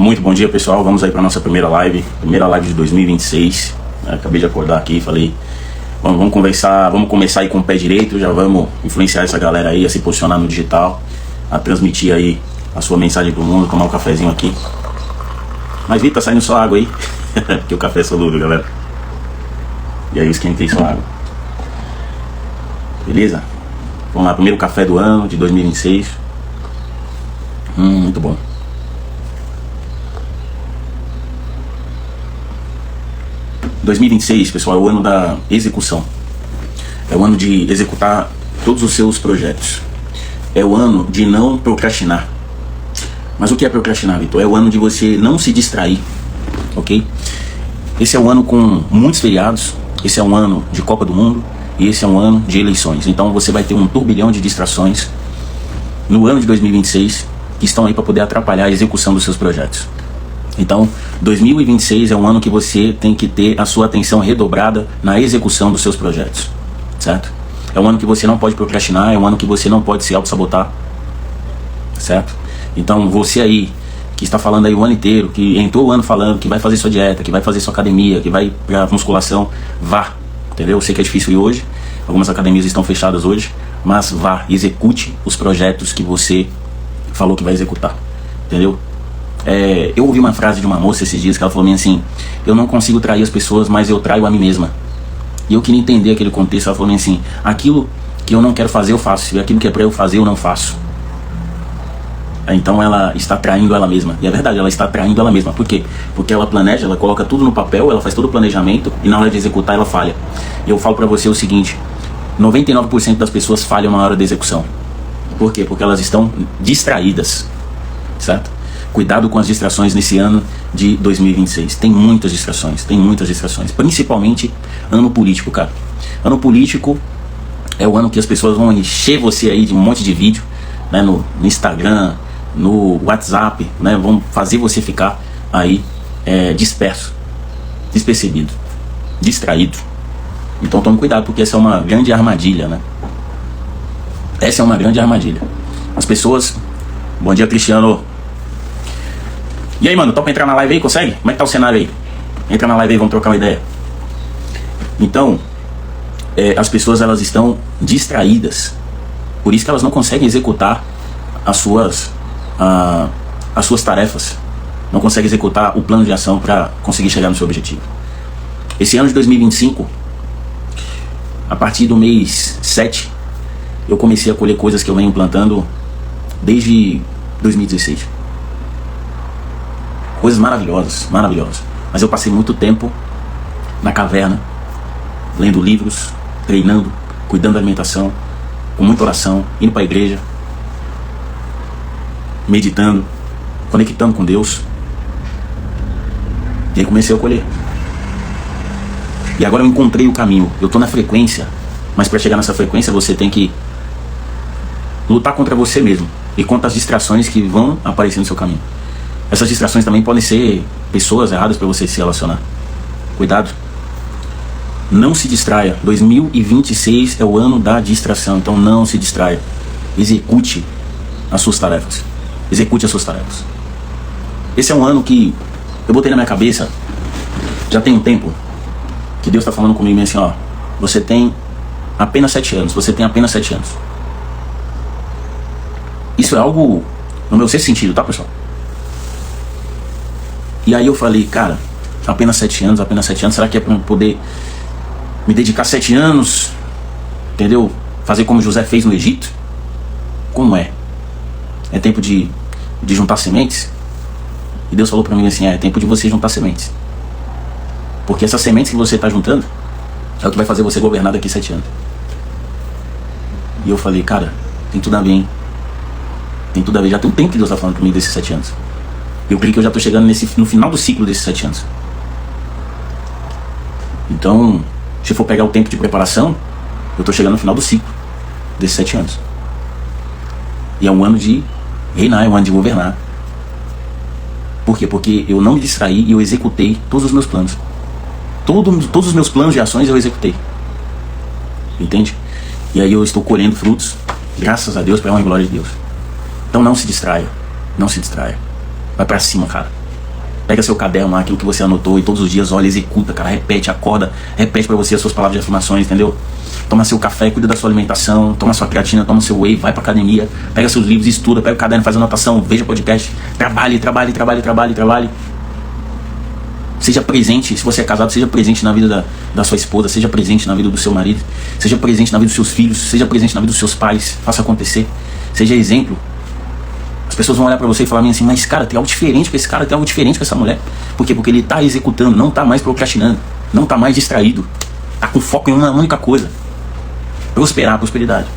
Muito bom dia, pessoal. Vamos aí para nossa primeira live de 2026. Acabei de acordar aqui, falei, vamos conversar, vamos começar aí com o pé direito, já vamos influenciar essa galera aí a se posicionar no digital, a transmitir aí a sua mensagem pro mundo, tomar um cafezinho aqui. Mas Vitor, tá saindo só água aí, porque o café é solúvel, galera. E aí eu esquentei só água. Beleza? Vamos lá, primeiro café do ano de 2026. Muito bom. Em 2026, pessoal, é o ano da execução. É o ano de executar todos os seus projetos. É o ano de não procrastinar. Mas o que é procrastinar, Vitor? É o ano de você não se distrair, ok? Esse é um ano com muitos feriados. Esse é um ano de Copa do Mundo. E esse é um ano de eleições. Então você vai ter um turbilhão de distrações no ano de 2026 que estão aí para poder atrapalhar a execução dos seus projetos. Então, 2026 é um ano que você tem que ter a sua atenção redobrada na execução dos seus projetos, certo? É um ano que você não pode procrastinar, é um ano que você não pode se auto-sabotar, certo? Então, você aí, que está falando aí o ano inteiro, que entrou o ano falando que vai fazer sua dieta, que vai fazer sua academia, que vai pra musculação, vá, entendeu? Eu sei que é difícil ir hoje, algumas academias estão fechadas hoje, mas vá, execute os projetos que você falou que vai executar, entendeu? Eu ouvi uma frase de uma moça esses dias que ela falou assim: eu não consigo trair as pessoas, mas eu traio a mim mesma. E eu queria entender aquele contexto. Ela falou assim: aquilo que eu não quero fazer eu faço, e aquilo que é para eu fazer eu não faço. Então ela está traindo ela mesma. E é verdade, ela está traindo ela mesma. Por quê? Porque ela planeja, ela coloca tudo no papel, ela faz todo o planejamento, e na hora de executar ela falha. E eu falo para você o seguinte: 99% das pessoas falham na hora da execução. Por quê? Porque elas estão distraídas, certo? Cuidado com as distrações nesse ano de 2026. Tem muitas distrações, principalmente ano político, cara. Ano político é o ano que as pessoas vão encher você aí de um monte de vídeo, né, no Instagram, no WhatsApp, né, vão fazer você ficar aí disperso, despercebido, distraído. Então tome cuidado, porque essa é uma grande armadilha, né? Essa é uma grande armadilha. As pessoas... Bom dia, Cristiano. E aí, mano, topa entrar na live aí, consegue? Como é que tá o cenário aí? Entra na live aí, vamos trocar uma ideia. Então, as pessoas, elas estão distraídas. Por isso que elas não conseguem executar as suas tarefas. Não conseguem executar o plano de ação para conseguir chegar no seu objetivo. Esse ano de 2025, a partir do mês 7, eu comecei a colher coisas que eu venho plantando desde 2016. Coisas maravilhosas, maravilhosas. Mas eu passei muito tempo na caverna, lendo livros, treinando, cuidando da alimentação, com muita oração, indo para a igreja, meditando, conectando com Deus. E aí comecei a colher. E agora eu encontrei o caminho. Eu estou na frequência, mas para chegar nessa frequência você tem que lutar contra você mesmo e contra as distrações que vão aparecer no seu caminho. Essas distrações também podem ser pessoas erradas para você se relacionar. Cuidado. Não se distraia. 2026 é o ano da distração. Então não se distraia. Execute as suas tarefas. Execute as suas tarefas. Esse é um ano que eu botei na minha cabeça, já tem um tempo, que Deus está falando comigo assim, ó, você tem apenas 7 anos. Você tem apenas 7 anos. Isso é algo no meu sexto sentido, tá, pessoal? E aí eu falei, cara, apenas 7 anos, será que é para eu poder me dedicar 7 anos, entendeu? Fazer como José fez no Egito? Como é? É tempo de juntar sementes? E Deus falou para mim assim, é tempo de você juntar sementes. Porque essas sementes que você está juntando é o que vai fazer você governar daqui 7 anos. E eu falei, cara, tem tudo a ver, hein? Tem tudo a ver, já tem um tempo que Deus está falando comigo desses 7 anos. Eu creio que eu já estou chegando no final do ciclo desses 7 anos. Então, se for pegar o tempo de preparação, eu estou chegando no final do ciclo desses 7 anos. E é um ano de reinar, é um ano de governar. Por quê? Porque eu não me distraí e eu executei todos os meus planos. Todos os meus planos de ações eu executei. Entende? E aí eu estou colhendo frutos, graças a Deus, para a honra e glória de Deus. Então não se distraia. Não se distraia. Vai pra cima, cara. Pega seu caderno lá, aquilo que você anotou, e todos os dias olha, executa, cara, repete, acorda, repete pra você as suas palavras de afirmações, entendeu? Toma seu café, cuida da sua alimentação, toma sua creatina, toma seu whey, vai pra academia, pega seus livros, estuda, pega o caderno, faz anotação, veja podcast, trabalhe. Seja presente, se você é casado, seja presente na vida da sua esposa, seja presente na vida do seu marido, seja presente na vida dos seus filhos, seja presente na vida dos seus pais, faça acontecer, seja exemplo. As pessoas vão olhar pra você e falar assim, mas cara, tem algo diferente com esse cara, tem algo diferente com essa mulher. Por quê? Porque ele tá executando, não tá mais procrastinando, não tá mais distraído, tá com foco em uma única coisa: prosperar, prosperidade.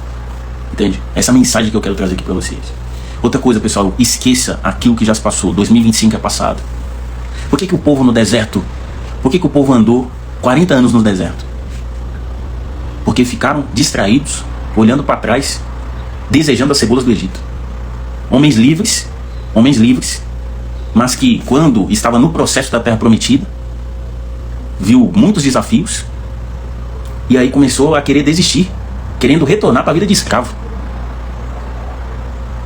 Entende? Essa é a mensagem que eu quero trazer aqui pra vocês. Outra coisa, pessoal, esqueça aquilo que já se passou. 2025 é passado. Por que o povo no deserto, por que o povo andou 40 anos no deserto? Porque ficaram distraídos, olhando para trás, desejando as cebolas do Egito. Homens livres, mas que quando estava no processo da Terra Prometida, viu muitos desafios, e aí começou a querer desistir, querendo retornar para a vida de escravo.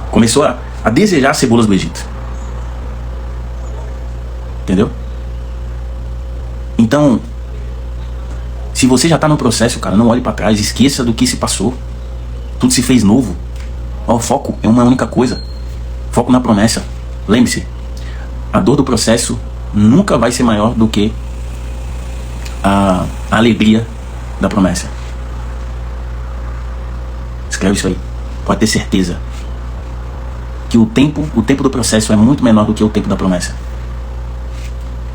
Começou a desejar as cebolas do Egito. Entendeu? Então, se você já está no processo, cara, não olhe para trás, esqueça do que se passou. Tudo se fez novo. O foco é uma única coisa. Foco na promessa. Lembre-se, a dor do processo nunca vai ser maior do que a alegria da promessa. Escreve isso aí. Pode ter certeza que o tempo do processo é muito menor do que o tempo da promessa.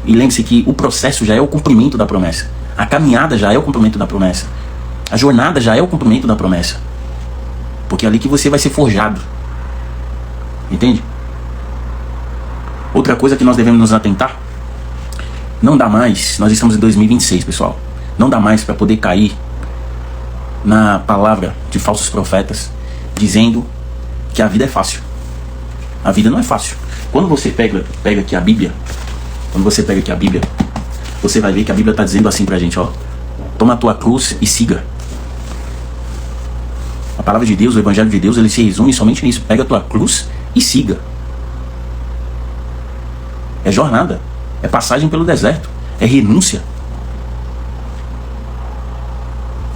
E lembre-se que o processo já é o cumprimento da promessa. A caminhada já é o cumprimento da promessa. A jornada já é o cumprimento da promessa. Porque é ali que você vai ser forjado. Entende? Outra coisa que nós devemos nos atentar: não dá mais, nós estamos em 2026, pessoal. Não dá mais para poder cair na palavra de falsos profetas dizendo que a vida é fácil. A vida não é fácil. Quando você pega aqui a Bíblia, você vai ver que a Bíblia está dizendo assim pra gente, ó: toma a tua cruz e siga. A palavra de Deus, o Evangelho de Deus, ele se resume somente nisso: pega a tua cruz e siga. É jornada, é passagem pelo deserto, é renúncia.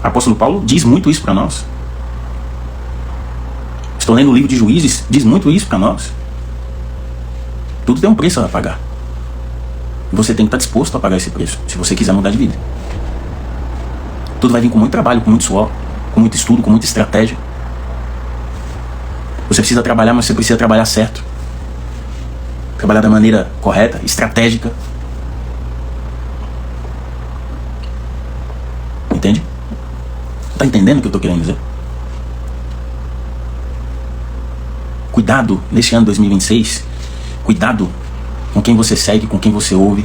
O apóstolo Paulo diz muito isso para nós. Estou lendo o livro de Juízes, diz muito isso para nós. Tudo tem um preço a pagar. E você tem que estar disposto a pagar esse preço, se você quiser mudar de vida. Tudo vai vir com muito trabalho, com muito suor, com muito estudo, com muita estratégia. Você precisa trabalhar, mas você precisa trabalhar certo. Trabalhar da maneira correta, estratégica. Entende? Tá entendendo o que eu tô querendo dizer? Cuidado neste ano 2026. Cuidado com quem você segue, com quem você ouve.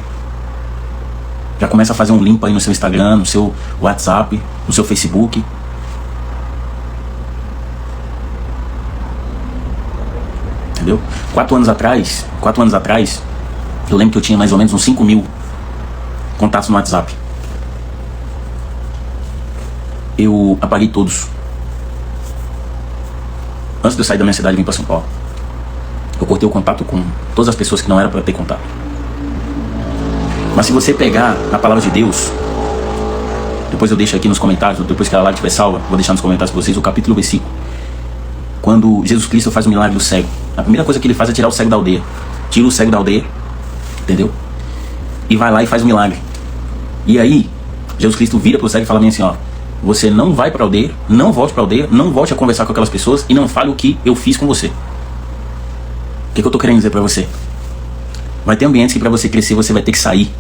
Já começa a fazer um limpo aí no seu Instagram, no seu WhatsApp, no seu Facebook. Entendeu? 4 anos atrás, eu lembro que eu tinha mais ou menos uns 5.000 contatos no WhatsApp. Eu apaguei todos. Antes de eu sair da minha cidade e vir para São Paulo, eu cortei o contato com todas as pessoas que não era para ter contato. Mas se você pegar a palavra de Deus, depois eu deixo aqui nos comentários, depois que a live estiver salva, vou deixar nos comentários para vocês o capítulo e o versículo. Quando Jesus Cristo faz o milagre do cego, a primeira coisa que ele faz é tirar o cego da aldeia. Tira o cego da aldeia, entendeu? E vai lá e faz o milagre. E aí, Jesus Cristo vira para o cego e fala bem assim, ó: você não vai para a aldeia, não volte para a aldeia, não volte a conversar com aquelas pessoas e não fale o que eu fiz com você. O que eu tô querendo dizer para você? Vai ter ambientes que para você crescer você vai ter que sair.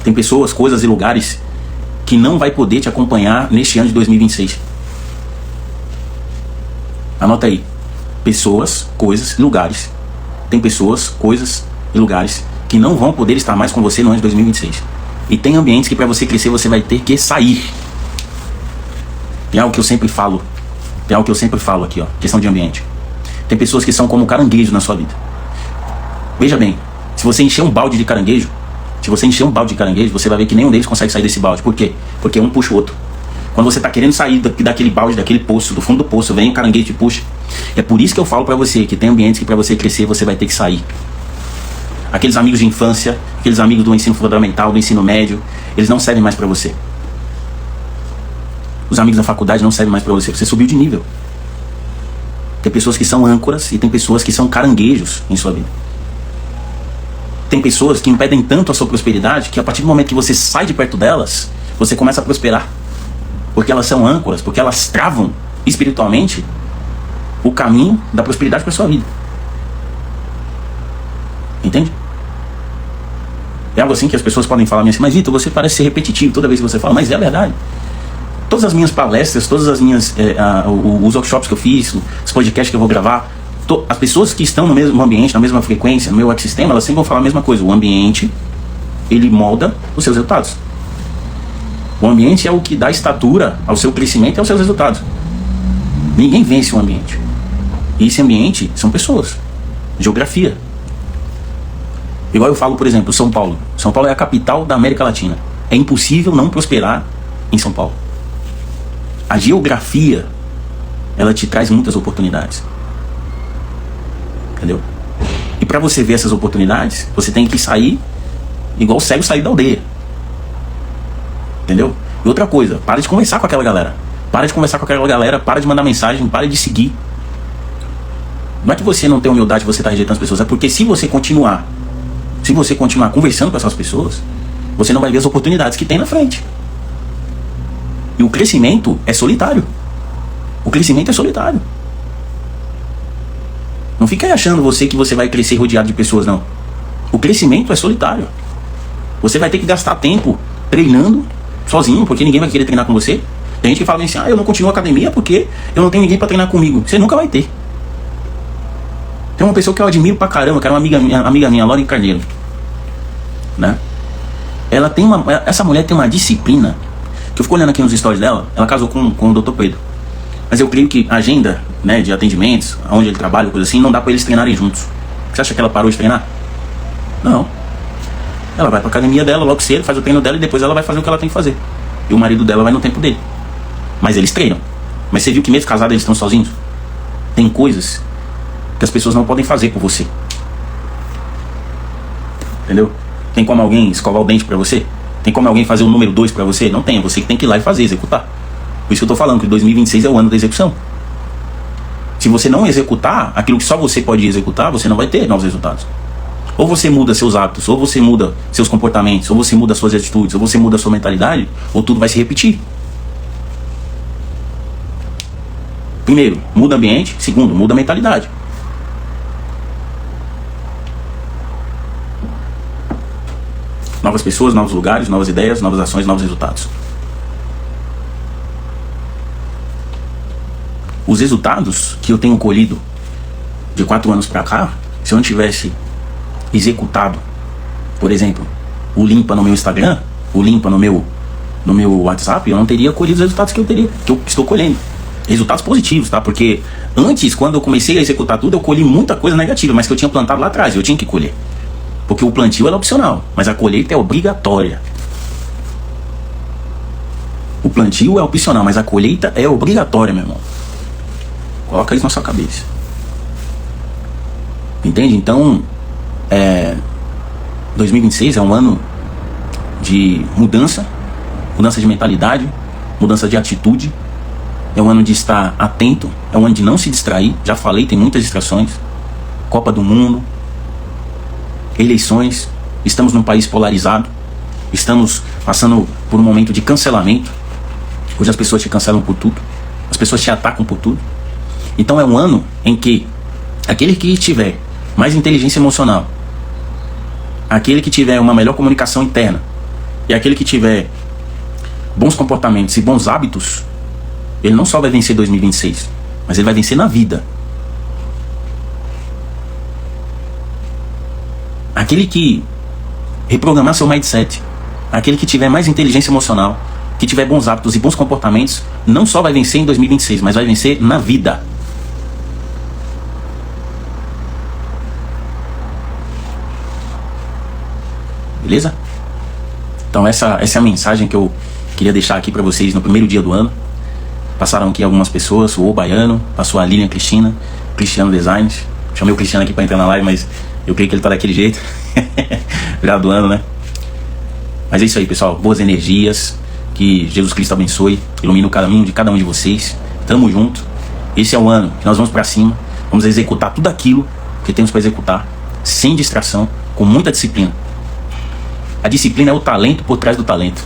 Tem pessoas, coisas e lugares que não vai poder te acompanhar neste ano de 2026. Anota aí: pessoas, coisas e lugares. Tem pessoas, coisas e lugares que não vão poder estar mais com você no ano de 2026. E tem ambientes que para você crescer você vai ter que sair. Tem algo que eu sempre falo aqui, ó, questão de ambiente. Tem pessoas que são como caranguejo na sua vida. Veja bem, se você encher um balde de caranguejo, você vai ver que nenhum deles consegue sair desse balde. Por quê? Porque um puxa o outro. Quando você está querendo sair daquele balde, daquele poço, do fundo do poço, vem o caranguejo e te puxa. É por isso que eu falo para você que tem ambientes que para você crescer você vai ter que sair. aqueles amigos de infância, aqueles amigos do ensino fundamental, do ensino médio, eles não servem mais para você. Os amigos da faculdade não servem mais para você. Você subiu de nível. Tem pessoas que são âncoras e tem pessoas que são caranguejos em sua vida. Tem pessoas que impedem tanto a sua prosperidade que a partir do momento que você sai de perto delas, você começa a prosperar. Porque elas são âncoras, porque elas travam espiritualmente o caminho da prosperidade para a sua vida. Entende? É algo assim que as pessoas podem falar assim, mas Vitor, você parece ser repetitivo toda vez que você fala, mas é a verdade. Todas as minhas palestras, todas as minhas os workshops que eu fiz, os podcasts que eu vou gravar, as pessoas que estão no mesmo ambiente, na mesma frequência, no meu ecossistema, elas sempre vão falar a mesma coisa. O ambiente, ele molda os seus resultados. O ambiente é o que dá estatura ao seu crescimento e aos seus resultados. Ninguém vence o ambiente. E esse ambiente são pessoas, geografia. Igual eu falo, por exemplo, São Paulo. São Paulo é a capital da América Latina. É impossível não prosperar em São Paulo. A geografia, ela te traz muitas oportunidades. Entendeu? E para você ver essas oportunidades, você tem que sair igual o cego sair da aldeia. Entendeu? E outra coisa, para de conversar com aquela galera. Para de conversar com aquela galera, para de mandar mensagem, para de seguir. Não é que você não tem humildade, você está rejeitando as pessoas, é porque se você continuar conversando com essas pessoas, você não vai ver as oportunidades que tem na frente. E o crescimento é solitário. O crescimento é solitário. Não fica aí achando você que você vai crescer rodeado de pessoas, não. O crescimento é solitário. Você vai ter que gastar tempo treinando sozinho, porque ninguém vai querer treinar com você. Tem gente que fala assim, eu não continuo a academia porque eu não tenho ninguém pra treinar comigo. Você nunca vai ter. Tem uma pessoa que eu admiro pra caramba, que era uma amiga minha, Lore Carneiro, né? Essa mulher tem uma disciplina, que eu fico olhando aqui nos stories dela. Ela casou com o Dr. Pedro. Mas eu creio que a agenda, né, de atendimentos, onde ele trabalha, coisa assim, não dá pra eles treinarem juntos. Você acha que ela parou de treinar? Não. Ela vai pra academia dela logo cedo, faz o treino dela e depois ela vai fazer o que ela tem que fazer. E o marido dela vai no tempo dele. Mas eles treinam. Mas você viu que mesmo casados eles estão sozinhos? Tem coisas que as pessoas não podem fazer por você. Entendeu? Tem como alguém escovar o dente pra você? Tem como alguém fazer o número 2 pra você? Não tem, você que tem que ir lá e fazer, executar. Por isso que eu tô falando que 2026 é o ano da execução. Se você não executar aquilo que só você pode executar, você não vai ter novos resultados. Ou você muda seus hábitos, ou você muda seus comportamentos, ou você muda suas atitudes, ou você muda sua mentalidade, ou tudo vai se repetir. Primeiro, muda o ambiente. Segundo, muda a mentalidade. Novas pessoas, novos lugares, novas ideias, novas ações, novos resultados. Os resultados que eu tenho colhido de 4 anos pra cá, se eu não tivesse executado, por exemplo, o limpa no meu Instagram, o limpa no meu WhatsApp, eu não teria colhido os resultados que eu estou colhendo. Resultados positivos, tá? Porque antes, quando eu comecei a executar tudo, eu colhi muita coisa negativa, mas que eu tinha plantado lá atrás, eu tinha que colher. Porque o plantio era opcional, mas a colheita é obrigatória. O plantio é opcional, mas a colheita é obrigatória, meu irmão. Coloca isso na sua cabeça. Entende? Então, 2026 é um ano de mudança de mentalidade, mudança de atitude. É um ano de estar atento, é um ano de não se distrair. Já falei, tem muitas distrações. Copa do Mundo, eleições, estamos num país polarizado, estamos passando por um momento de cancelamento. Hoje as pessoas te cancelam por tudo, as pessoas te atacam por tudo. Então é um ano em que aquele que tiver mais inteligência emocional, aquele que tiver uma melhor comunicação interna e aquele que tiver bons comportamentos e bons hábitos, ele não só vai vencer 2026, mas ele vai vencer na vida. Aquele que reprogramar seu mindset, aquele que tiver mais inteligência emocional, que tiver bons hábitos e bons comportamentos, não só vai vencer em 2026, mas vai vencer na vida. Beleza? Então essa é a mensagem que eu queria deixar aqui para vocês no primeiro dia do ano. Passaram aqui algumas pessoas, o Baiano, passou a Lilian Cristina, Cristiano Designs, Chamei o Cristiano aqui pra entrar na live, mas eu creio que ele tá daquele jeito. Graduando, né? Mas é isso aí, pessoal. Boas energias. Que Jesus Cristo abençoe. Ilumine o caminho de cada um de vocês. Tamo junto. Esse é o ano que nós vamos pra cima. Vamos executar tudo aquilo que temos para executar. Sem distração. Com muita disciplina. A disciplina é o talento por trás do talento.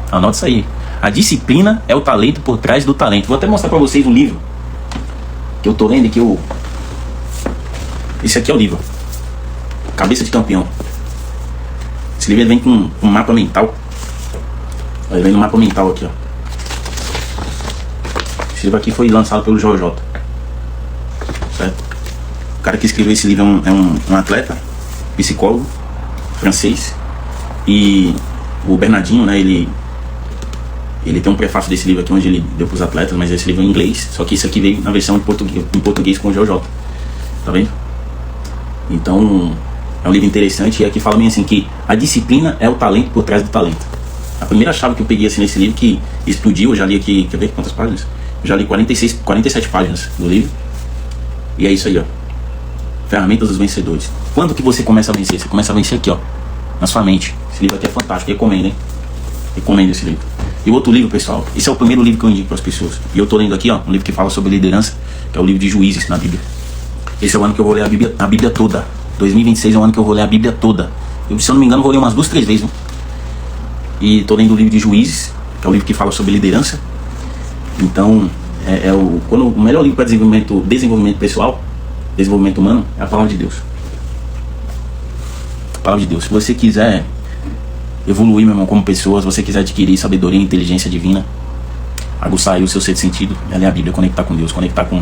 Anota isso aí. A disciplina é o talento por trás do talento. Vou até mostrar pra vocês um livro que eu tô lendo aqui. Esse aqui é o livro Cabeça de Campeão. Esse livro vem com um mapa mental. Ele vem no mapa mental aqui, ó. Esse livro aqui foi lançado pelo JJ. Certo? O cara que escreveu esse livro é um atleta, psicólogo, francês. E o Bernardinho, né, ele tem um prefácio desse livro aqui onde ele deu pros atletas, mas esse livro é em inglês. Só que esse aqui veio na versão em português com o JJ. Tá vendo? Então, é um livro interessante e aqui fala bem assim que a disciplina é o talento por trás do talento. A primeira chave que eu peguei assim nesse livro que explodiu, eu já li aqui, quer ver quantas páginas? Eu já li 47 páginas do livro. E é isso aí, ó. Ferramentas dos vencedores. Quando que você começa a vencer? Você começa a vencer aqui, ó, na sua mente. Esse livro aqui é fantástico, recomendo, hein? Recomendo esse livro. E o outro livro, pessoal, esse é o primeiro livro que eu indico para as pessoas. E eu tô lendo aqui, ó, um livro que fala sobre liderança, que é o livro de Juízes na Bíblia. Esse é o ano que eu vou ler a Bíblia toda. 2026 é o ano que eu vou ler a Bíblia toda. Eu, se eu não me engano, vou ler umas 2, 3 vezes, né? E tô lendo o livro de Juízes, que é o livro que fala sobre liderança. Então, o melhor livro para desenvolvimento pessoal, desenvolvimento humano, é a Palavra de Deus. A Palavra de Deus. Se você quiser evoluir, meu irmão, como pessoa, se você quiser adquirir sabedoria e inteligência divina, aguçar aí o seu sexto sentido, é ler a Bíblia, conectar com Deus, conectar com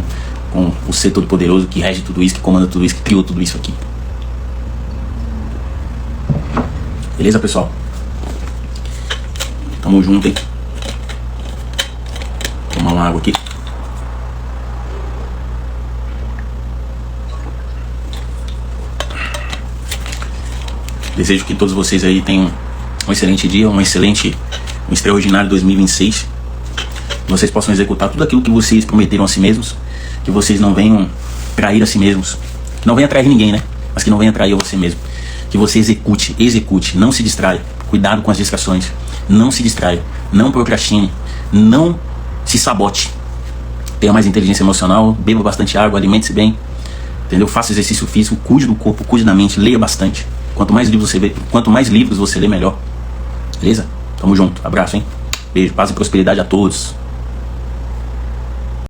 o ser todo-poderoso que rege tudo isso, que comanda tudo isso, que criou tudo isso aqui. Beleza, pessoal? Tamo junto, hein? Vou tomar uma água aqui. Desejo que todos vocês aí tenham um excelente dia, um extraordinário 2026. Que vocês possam executar tudo aquilo que vocês prometeram a si mesmos. Que vocês não venham trair a si mesmos. Não venha trair ninguém, né? Mas que não venha trair a você mesmo. Que você execute, não se distraia. Cuidado com as distrações. Não se distraia, não procrastine, não se sabote. Tenha mais inteligência emocional, beba bastante água, alimente-se bem, entendeu? Faça exercício físico, cuide do corpo, cuide da mente, leia bastante. Quanto mais livros você lê, melhor. Beleza? Tamo junto. Abraço, hein? Beijo, paz e prosperidade a todos.